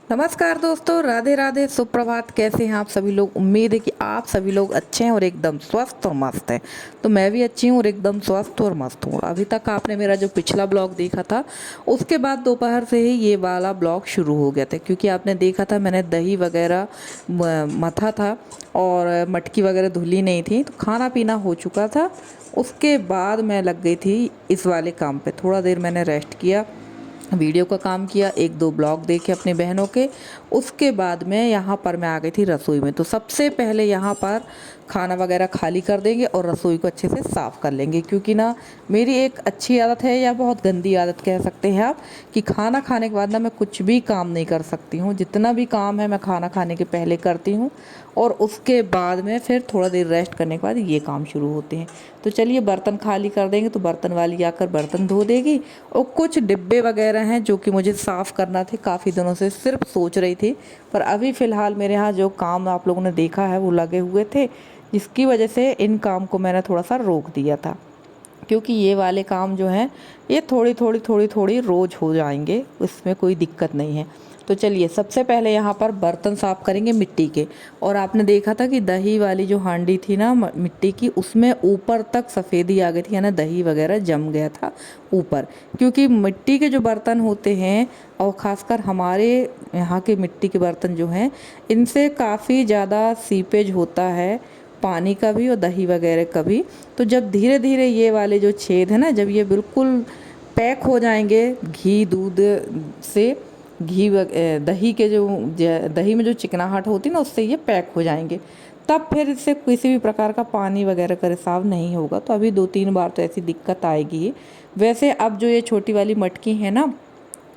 नमस्कार दोस्तों, राधे राधे, सुप्रभात। कैसे हैं आप सभी लोग? उम्मीद है कि आप सभी लोग अच्छे हैं और एकदम स्वस्थ और मस्त हैं। तो मैं भी अच्छी हूँ और एकदम स्वस्थ और मस्त हूँ। अभी तक आपने मेरा जो पिछला ब्लॉग देखा था, उसके बाद दोपहर से ही ये वाला ब्लॉग शुरू हो गया था, क्योंकि आपने देखा था मैंने दही वगैरह मथा था और मटकी वगैरह धुली नहीं थी, तो खाना पीना हो चुका था। उसके बाद मैं लग गई थी इस वाले काम पे। थोड़ा देर मैंने रेस्ट किया, वीडियो का काम किया, एक दो ब्लॉग देखे अपनी बहनों के। उसके बाद में यहाँ पर मैं आ गई थी रसोई में। तो सबसे पहले यहाँ पर खाना वगैरह खाली कर देंगे और रसोई को अच्छे से साफ़ कर लेंगे, क्योंकि ना मेरी एक अच्छी आदत है, या बहुत गंदी आदत कह सकते हैं आप, कि खाना खाने के बाद ना मैं कुछ भी काम नहीं कर सकती हूँ। जितना भी काम है मैं खाना खाने के पहले करती हूँ और उसके बाद में फिर थोड़ा देर रेस्ट करने के बाद ये काम शुरू होते हैं। तो चलिए बर्तन खाली कर देंगे, तो बर्तन वाली आकर बर्तन धो देगी। और कुछ डिब्बे वगैरह हैं जो कि मुझे साफ़ करना थे, काफ़ी दिनों से सिर्फ सोच रही थी, पर अभी फ़िलहाल मेरे यहाँ जो काम आप लोगों ने देखा है वो लगे हुए थे, जिसकी वजह से इन काम को मैंने थोड़ा सा रोक दिया था। क्योंकि ये वाले काम जो हैं ये थोड़ी रोज़ हो जाएंगे, इसमें कोई दिक्कत नहीं है। तो चलिए सबसे पहले यहाँ पर बर्तन साफ़ करेंगे मिट्टी के। और आपने देखा था कि दही वाली जो हांडी थी ना मिट्टी की, उसमें ऊपर तक सफ़ेदी आ गई थी, यानी दही वगैरह जम गया था ऊपर। क्योंकि मिट्टी के जो बर्तन होते हैं, और ख़ासकर हमारे यहाँ के मिट्टी के बर्तन जो हैं, इनसे काफ़ी ज़्यादा सीपेज होता है, पानी का भी और दही वगैरह का भी। तो जब धीरे धीरे ये वाले जो छेद है ना, जब ये बिल्कुल पैक हो जाएंगे घी दूध से, दही के जो दही में जो चिकनाहट होती है ना, उससे ये पैक हो जाएंगे, तब फिर इससे किसी भी प्रकार का पानी वगैरह का रिसाव नहीं होगा। तो अभी 2-3 बार तो ऐसी दिक्कत आएगी ही। वैसे अब जो ये छोटी वाली मटकी है ना,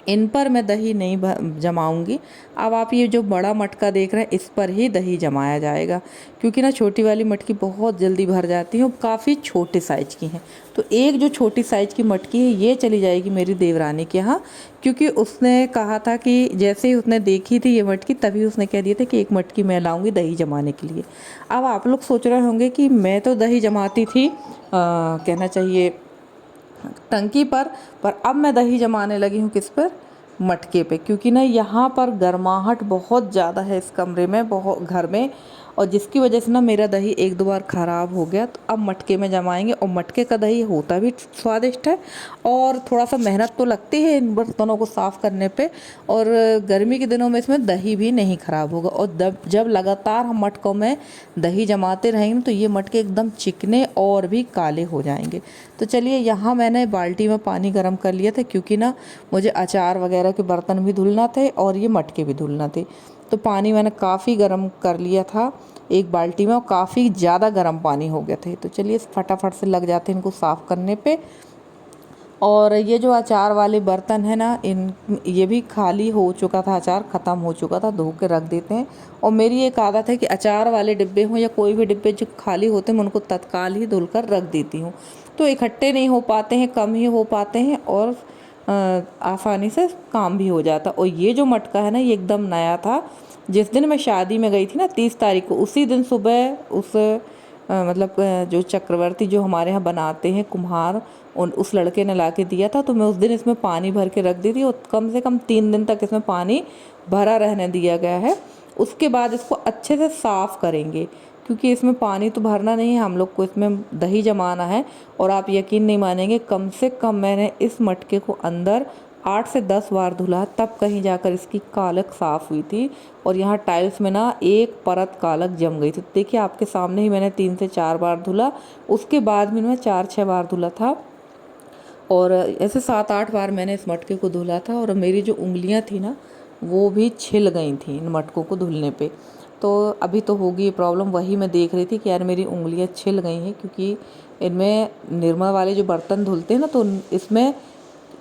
इन पर मैं दही नहीं जमाऊंगी। अब आप ये जो बड़ा मटका देख रहे हैं, इस पर ही दही जमाया जाएगा, क्योंकि ना छोटी वाली मटकी बहुत जल्दी भर जाती है और काफ़ी छोटे साइज़ की हैं। तो एक जो छोटी साइज़ की मटकी है ये चली जाएगी मेरी देवरानी के यहाँ, क्योंकि उसने कहा था कि जैसे ही उसने देखी थी ये मटकी, तभी उसने कह दिया था कि एक मटकी मैं लाऊंगी दही जमाने के लिए। अब आप लोग सोच रहे होंगे कि मैं तो दही जमाती थी, कहना चाहिए टंकी पर अब मैं दही जमाने लगी हूँ किस पर? मटके पे। क्योंकि ना यहाँ पर गर्माहट बहुत ज़्यादा है इस कमरे में, बहुत घर में, और जिसकी वजह से ना मेरा दही 1-2 बार ख़राब हो गया। तो अब मटके में जमाएंगे, और मटके का दही होता भी स्वादिष्ट है, और थोड़ा सा मेहनत तो लगती है इन बर्तनों को साफ़ करने पे। और गर्मी के दिनों में इसमें दही भी नहीं ख़राब होगा। और जब लगातार हम मटकों में दही जमाते रहेंगे तो ये मटके एकदम चिकने और भी काले हो जाएंगे। तो चलिए यहाँ मैंने बाल्टी में पानी गर्म कर लिया था, क्योंकि ना मुझे अचार वगैरह के बर्तन भी धुलना थे और ये मटके भी धुलना थे। तो पानी मैंने काफ़ी गर्म कर लिया था एक बाल्टी में, और काफ़ी ज़्यादा गर्म पानी हो गया था। तो चलिए फटाफट से लग जाते हैं इनको साफ़ करने पे। और ये जो अचार वाले बर्तन है ना, ये भी खाली हो चुका था, अचार ख़त्म हो चुका था, धो के रख देते हैं। और मेरी एक आदत है कि अचार वाले डिब्बे हों या कोई भी डिब्बे जो खाली होते हैं, मैं उनको तत्काल ही धुल कर रख देती हूँ। तो इकट्ठे नहीं हो पाते हैं, कम ही हो पाते हैं, और आसानी से काम भी हो जाता। और ये जो मटका है ना, ये एकदम नया था। जिस दिन मैं शादी में गई थी ना 30 तारीख को, उसी दिन सुबह उस मतलब जो चक्रवर्ती जो हमारे यहाँ बनाते हैं कुम्हार, उस लड़के ने ला के दिया था। तो मैं उस दिन इसमें पानी भर के रख दी थी, और कम से कम 3 दिन तक इसमें पानी भरा रहने दिया गया है। उसके बाद इसको अच्छे से साफ़ करेंगे, क्योंकि इसमें पानी तो भरना नहीं है, हम लोग को इसमें दही जमाना है। और आप यकीन नहीं मानेंगे, कम से कम मैंने इस मटके को अंदर 8 से 10 बार धुला, तब कहीं जाकर इसकी कालक साफ़ हुई थी। और यहाँ टाइल्स में ना एक परत कालक जम गई थी। देखिए आपके सामने ही मैंने 3 से 4 बार धुला, उसके बाद भी मैं 4-6 बार धुला था, और ऐसे 7-8 बार मैंने इस मटके को धुला था। और मेरी जो उंगलियां थी ना, वो भी छिल गई थी इन मटकों को धुलने पे। तो अभी तो होगी ये प्रॉब्लम, वही मैं देख रही थी कि यार मेरी उंगलियां छिल गई हैं, क्योंकि इनमें निरमा वाले जो बर्तन धुलते हैं ना, तो इसमें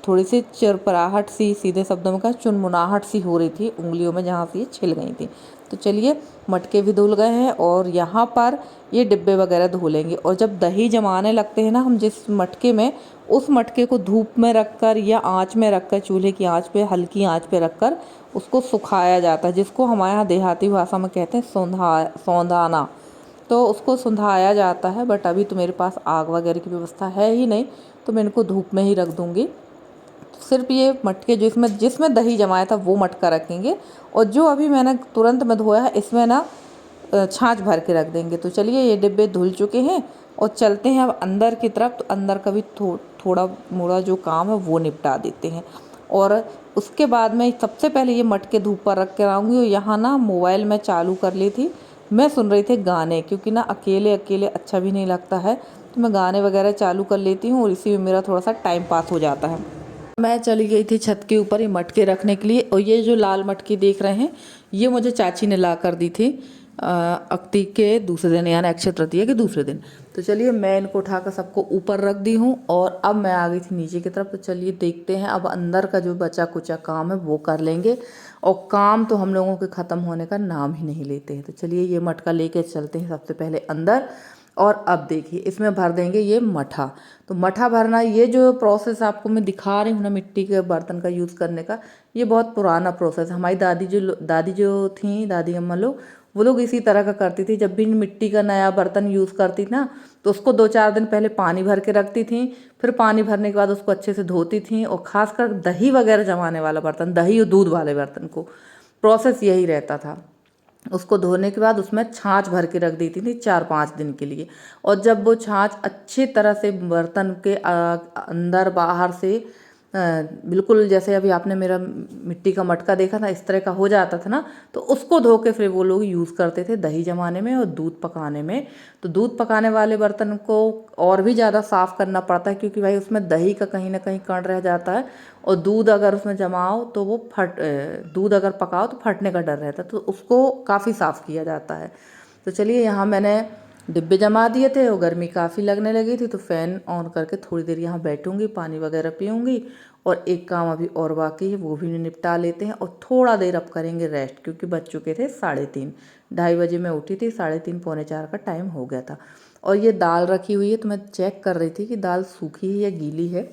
थोड़ी सी चरपराहट सी, सीधे शब्दों में कहा चुनमुनाहट सी हो रही थी उंगलियों में, जहाँ से ये छिल गई थी। तो चलिए मटके भी धुल गए हैं, और यहाँ पर ये डिब्बे वगैरह धो लेंगे। और जब दही जमाने लगते हैं ना हम जिस मटके में, उस मटके को धूप में रखकर या आँच में रखकर, चूल्हे की आँच पे, हल्की आँच पे रखकर उसको सुखाया जाता है, जिसको हमारे यहाँ देहाती भाषा में कहते हैं सौंधाना। तो उसको सुंधाया जाता है। बट अभी तो मेरे पास आग वगैरह की व्यवस्था है ही नहीं, तो मैं इनको धूप में ही रख दूँगी। सिर्फ ये मटके जिसमें दही जमाया था वो मटका रखेंगे, और जो अभी मैंने तुरंत में धोया है इसमें ना छाछ भर के रख देंगे। तो चलिए ये डिब्बे धुल चुके हैं और चलते हैं अब अंदर की तरफ। तो अंदर का भी थोड़ा मोड़ा जो काम है वो निपटा देते हैं, और उसके बाद मैं सबसे पहले ये मटके धूप पर रख कर आऊँगी। और यहाँ ना मोबाइल मैं चालू कर ली थी, मैं सुन रही थी गाने, क्योंकि ना अकेले अकेले अच्छा भी नहीं लगता है, तो मैं गाने वगैरह चालू कर लेती हूँ और इसी में मेरा थोड़ा सा टाइम पास हो जाता है। मैं चली गई थी छत के ऊपर ये मटके रखने के लिए, और ये जो लाल मटके देख रहे हैं ये मुझे चाची ने ला कर दी थी अक्ति के दूसरे दिन, यानी अक्षय तृतीया के दूसरे दिन। तो चलिए मैं इनको उठाकर सबको ऊपर रख दी हूँ, और अब मैं आ गई थी नीचे की तरफ। तो चलिए देखते हैं अब अंदर का जो बचा कुचा काम है वो कर लेंगे, और काम तो हम लोगों के ख़त्म होने का नाम ही नहीं लेते हैं। तो चलिए ये मटका लेके चलते हैं सबसे पहले अंदर। और अब देखिए इसमें भर देंगे ये मठा। तो मठा भरना, ये जो प्रोसेस आपको मैं दिखा रही हूँ ना मिट्टी के बर्तन का यूज़ करने का, ये बहुत पुराना प्रोसेस। हमारी दादी जो थी, दादी अम्मा लोग, वो लोग इसी तरह का करती थी। जब भी मिट्टी का नया बर्तन यूज़ करती थी ना, तो उसको 2-4 दिन पहले पानी भर के रखती थी, फिर पानी भरने के बाद उसको अच्छे से धोती थी। और ख़ासकर दही वगैरह जमाने वाला बर्तन, दही और दूध वाले बर्तन को प्रोसेस यही रहता था। उसको धोने के बाद उसमें छाछ भर के रख देती थी 4-5 दिन के लिए। और जब वो छाछ अच्छी तरह से बर्तन के अंदर बाहर से बिल्कुल जैसे अभी आपने मेरा मिट्टी का मटका देखा था इस तरह का हो जाता था ना, तो उसको धो के फिर वो लोग यूज़ करते थे दही जमाने में और दूध पकाने में। तो दूध पकाने वाले बर्तन को और भी ज़्यादा साफ़ करना पड़ता है, क्योंकि भाई उसमें दही का कहीं ना कहीं कण रह जाता है, और दूध अगर उसमें जमाओ तो वो दूध अगर पकाओ तो फटने का डर रहता है, तो उसको काफ़ी साफ़ किया जाता है। तो चलिए यहाँ मैंने डिब्बे जमा दिए थे, और गर्मी काफ़ी लगने लगी थी, तो फ़ैन ऑन करके थोड़ी देर यहाँ बैठूंगी, पानी वगैरह पीऊँगी। और एक काम अभी और बाकी है वो भी निपटा लेते हैं, और थोड़ा देर अब करेंगे रेस्ट, क्योंकि बज चुके थे 3:30। 2:30 बजे मैं उठी थी, 3:30 पौने 4 का टाइम हो गया था। और ये दाल रखी हुई है, तो मैं चेक कर रही थी कि दाल सूखी है या गीली है।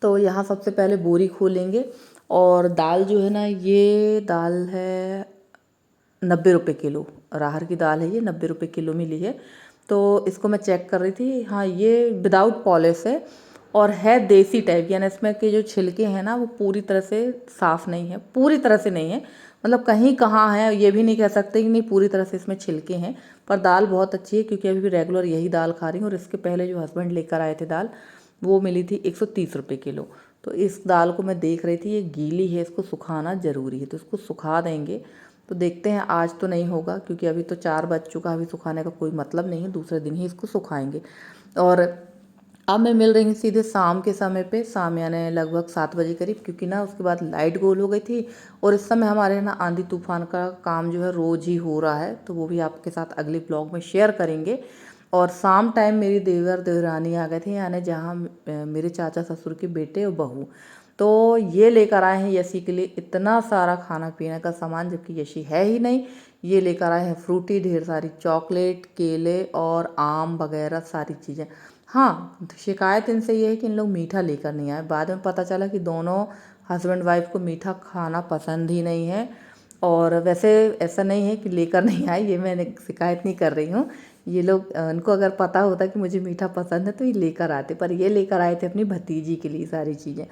तो यहाँ सबसे पहले बोरी खोलेंगे, और दाल जो है ना, ये दाल है 90 रुपये किलो। अरहर की दाल है, ये 90 रुपये किलो मिली है। तो इसको मैं चेक कर रही थी, हाँ ये विदाउट पॉलिश है, और है देसी टाइप, यानी इसमें के जो छिलके हैं ना वो पूरी तरह से साफ़ नहीं है, पूरी तरह से नहीं है, मतलब कहीं कहाँ है ये भी नहीं कह सकते कि नहीं पूरी तरह से इसमें छिलके हैं। पर दाल बहुत अच्छी है, क्योंकि अभी भी रेगुलर यही दाल खा रही हूँ, और इसके पहले जो हस्बैंड लेकर आए थे दाल, वो मिली थी 130 रुपये किलो। तो इस दाल को मैं देख रही थी ये गीली है, इसको सुखाना ज़रूरी है, तो इसको सुखा देंगे। तो देखते हैं, आज तो नहीं होगा क्योंकि अभी तो 4 बज चुका, अभी सुखाने का कोई मतलब नहीं है, दूसरे दिन ही इसको सुखाएंगे। और अब मैं मिल रही हूँ सीधे शाम के समय पे, शाम यानी लगभग 7 बजे करीब, क्योंकि ना उसके बाद लाइट गोल हो गई थी। और इस समय हमारे ना आंधी तूफान का काम जो है रोज़ ही हो रहा है, तो वो भी आपके साथ अगले ब्लॉग में शेयर करेंगे। और शाम टाइम मेरी देवर देवरानी आ गए थे, यानी जहाँ मेरे चाचा ससुर के बेटे और बहू, तो ये लेकर आए हैं यशी के लिए इतना सारा खाना पीने का सामान, जबकि यशी है ही नहीं। ये लेकर आए हैं फ्रूटी, ढेर सारी चॉकलेट, केले और आम वगैरह सारी चीज़ें। हाँ, शिकायत इनसे ये है कि इन लोग मीठा लेकर नहीं आए। बाद में पता चला कि दोनों हस्बैंड वाइफ को मीठा खाना पसंद ही नहीं है। और वैसे ऐसा नहीं है कि लेकर नहीं आए, ये मैंने शिकायत नहीं कर रही हूँ। ये लोग उनको अगर पता होता कि मुझे मीठा पसंद है तो ये लेकर आते, पर ये लेकर आए थे अपनी भतीजी के लिए सारी चीज़ें।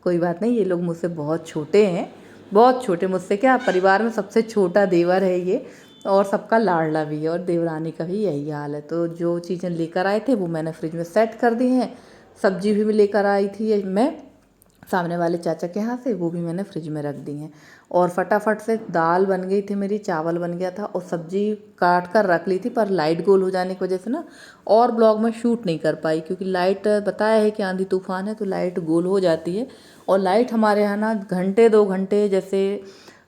कोई बात नहीं, ये लोग मुझसे बहुत छोटे हैं, बहुत छोटे, मुझसे क्या, परिवार में सबसे छोटा देवर है ये, और सबका लाडला भी है, और देवरानी का भी यही हाल है। तो जो चीज़ें लेकर आए थे वो मैंने फ्रिज में सेट कर दी हैं। सब्जी भी लेकर आई थी मैं सामने वाले चाचा के यहाँ से, वो भी मैंने फ्रिज में रख दी हैं। और फटाफट से दाल बन गई थी मेरी, चावल बन गया था, और सब्जी काट कर रख ली थी, पर लाइट गोल हो जाने की वजह से ना और ब्लॉग में शूट नहीं कर पाई, क्योंकि लाइट बताया है कि आंधी तूफान है तो लाइट गोल हो जाती है। और लाइट हमारे यहाँ ना घंटे 2 घंटे, जैसे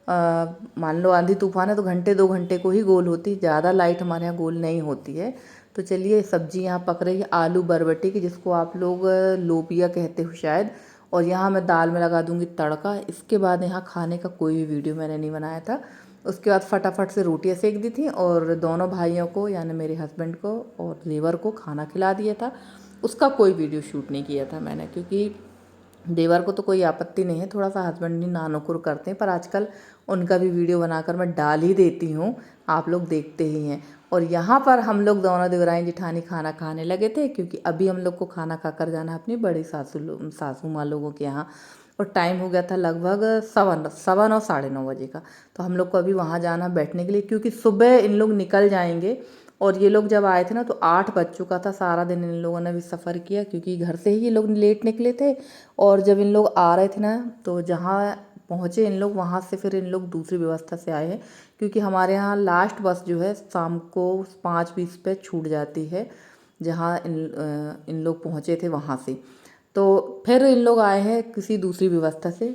मान लो आंधी तूफान है तो घंटे 2 घंटे को ही गोल होती, ज़्यादा लाइट हमारे यहाँ गोल नहीं होती है। तो चलिए सब्जी यहाँ पक रही है, आलू बरबटी की, जिसको आप लोग लोबिया कहते हो शायद। और यहाँ मैं दाल में लगा दूँगी तड़का। इसके बाद यहाँ खाने का कोई भी वीडियो मैंने नहीं बनाया था। उसके बाद फटाफट से रोटियाँ सेक दी थी, और दोनों भाइयों को यानी मेरे हस्बैंड को और देवर को खाना खिला दिया था। उसका कोई वीडियो शूट नहीं किया था मैंने, क्योंकि देवर को तो कोई आपत्ति नहीं है, थोड़ा सा हस्बैंड ही नानुकुर करते हैं, पर आजकल उनका भी वीडियो बनाकर मैं डाल ही देती हूँ, आप लोग देखते ही हैं। और यहाँ पर हम लोग दोनों देवरानी जेठानी खाना खाने लगे थे, क्योंकि अभी हम लोग को खाना खाकर जाना है अपनी बड़ी सासू माँ लोगों के यहाँ। और टाइम हो गया था लगभग 9:15 9:30 का। तो हम लोग को अभी वहाँ जाना बैठने के लिए, क्योंकि सुबह इन लोग निकल जाएंगे। और ये लोग जब आए थे ना तो 8 बज चुका था। सारा दिन इन लोगों ने भी सफ़र किया, क्योंकि घर से ही ये लोग लेट निकले थे। और जब इन लोग आ रहे थे ना तो जहाँ पहुँचे इन लोग, वहाँ से फिर इन लोग दूसरी व्यवस्था से आए हैं, क्योंकि हमारे यहाँ लास्ट बस जो है शाम को 5:20 पे छूट जाती है, जहाँ इन लोग पहुँचे थे वहाँ से। तो फिर इन लोग आए हैं किसी दूसरी व्यवस्था से।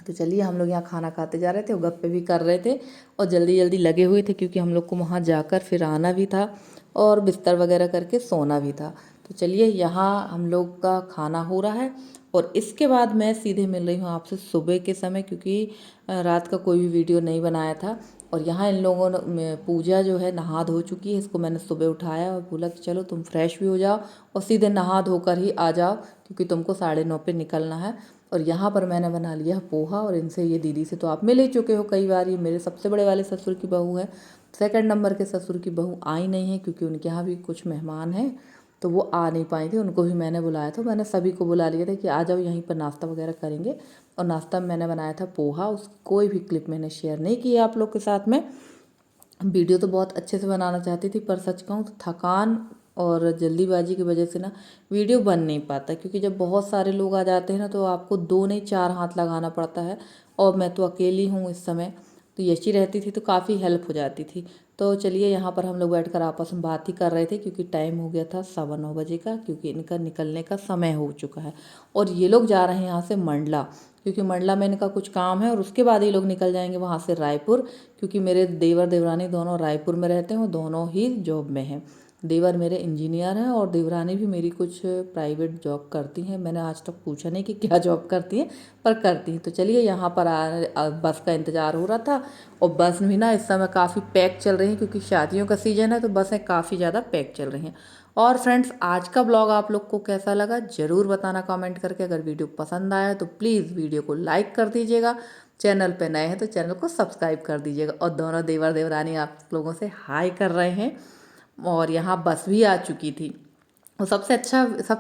तो चलिए हम लोग यहाँ खाना खाते जा रहे थे और गप्पे भी कर रहे थे और जल्दी जल्दी लगे हुए थे, क्योंकि हम लोग को वहाँ जाकर फिर आना भी था और बिस्तर वगैरह करके सोना भी था। तो चलिए यहाँ हम लोग का खाना हो रहा है और इसके बाद मैं सीधे मिल रही हूँ आपसे सुबह के समय, क्योंकि रात का कोई भी वीडियो नहीं बनाया था। और यहाँ इन लोगों ने पूजा जो है नहा धो चुकी है, इसको मैंने सुबह उठाया और बोला कि चलो तुम फ्रेश भी हो जाओ और सीधे नहा धोकर ही आ जाओ, क्योंकि तुमको 9:30 पे निकलना है। और यहाँ पर मैंने बना लिया पोहा, और इनसे ये दीदी से तो आप मिल ही चुके हो कई बार। ये मेरे सबसे बड़े वाले ससुर की बहू है। सेकंड नंबर के ससुर की बहू आई नहीं है, क्योंकि उनके यहाँ भी कुछ मेहमान हैं तो वो आ नहीं पाई थी। उनको भी मैंने बुलाया था, मैंने सभी को बुला लिया था कि आ जाओ यहीं पर नाश्ता वगैरह करेंगे। और नाश्ता में मैंने बनाया था पोहा, उसकी कोई भी क्लिप मैंने शेयर नहीं की है आप लोग के साथ में। वीडियो तो बहुत अच्छे से बनाना चाहती थी, पर सच कहूँ तो थकान और जल्दीबाजी की वजह से ना वीडियो बन नहीं पाता, क्योंकि जब बहुत सारे लोग आ जाते हैं ना तो आपको 2 नहीं 4 हाथ लगाना पड़ता है। और मैं तो अकेली हूँ इस समय, तो यशी रहती थी तो काफ़ी हेल्प हो जाती थी। तो चलिए यहाँ पर हम लोग बैठकर आपस में बात ही कर रहे थे, क्योंकि टाइम हो गया था 9:15 बजे का, क्योंकि इनका निकलने का समय हो चुका है। और ये लोग जा रहे हैं यहाँ से मंडला, क्योंकि मंडला में इनका कुछ काम है और उसके बाद ये लोग निकल जाएंगे वहाँ से रायपुर, क्योंकि मेरे देवर देवरानी दोनों रायपुर में रहते हैं और दोनों ही जॉब में हैं। देवर मेरे इंजीनियर हैं और देवरानी भी मेरी कुछ प्राइवेट जॉब करती हैं। मैंने आज तक पूछा नहीं कि क्या जॉब करती हैं, पर करती हैं। तो चलिए यहाँ पर बस का इंतज़ार हो रहा था। और बस भी ना इस समय काफ़ी पैक चल रही हैं, क्योंकि शादियों का सीज़न है तो बसें काफ़ी ज़्यादा पैक चल रही हैं। और फ्रेंड्स, आज का ब्लॉग आप लोग को कैसा लगा ज़रूर बताना कमेंट करके। अगर वीडियो पसंद आया तो प्लीज़ वीडियो को लाइक कर दीजिएगा। चैनल पे नए हैं तो चैनल को सब्सक्राइब कर दीजिएगा। और दोनों देवर देवरानी आप लोगों से हाय कर रहे हैं। और यहाँ बस भी आ चुकी थी। और सबसे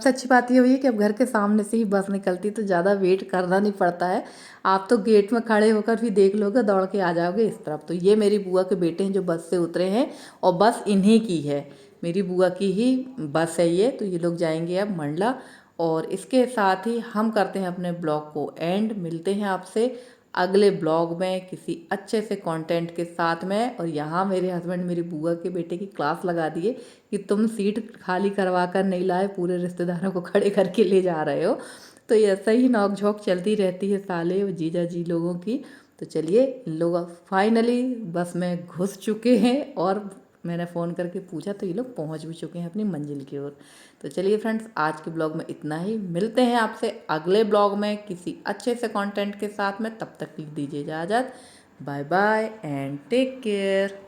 अच्छी बात ये हुई है कि अब घर के सामने से ही बस निकलती, तो ज़्यादा वेट करना नहीं पड़ता है। आप तो गेट में खड़े होकर भी देख लोगे, दौड़ के आ जाओगे इस तरफ। तो ये मेरी बुआ के बेटे हैं जो बस से उतरे हैं, और बस इन्हीं की है, मेरी बुआ की ही बस है ये। तो ये लोग जाएंगे अब मंडला। और इसके साथ ही हम करते हैं अपने ब्लॉग को एंड। मिलते हैं आपसे अगले ब्लॉग में किसी अच्छे से कंटेंट के साथ में। और यहाँ मेरे हस्बैंड मेरी बुआ के बेटे की क्लास लगा दिए कि तुम सीट खाली करवा कर नहीं लाए, पूरे रिश्तेदारों को खड़े करके ले जा रहे हो। तो ऐसा ही नोक झोंक चलती रहती है साले और जीजा जी लोगों की। तो चलिए इन लोग फाइनली बस में घुस चुके हैं, और मैंने फ़ोन करके पूछा तो ये लोग पहुंच भी चुके हैं अपनी मंजिल की ओर। तो चलिए फ्रेंड्स, आज के ब्लॉग में इतना ही। मिलते हैं आपसे अगले ब्लॉग में किसी अच्छे से कंटेंट के साथ में। तब तक दीजिए इजाज़त। Bye bye and take care.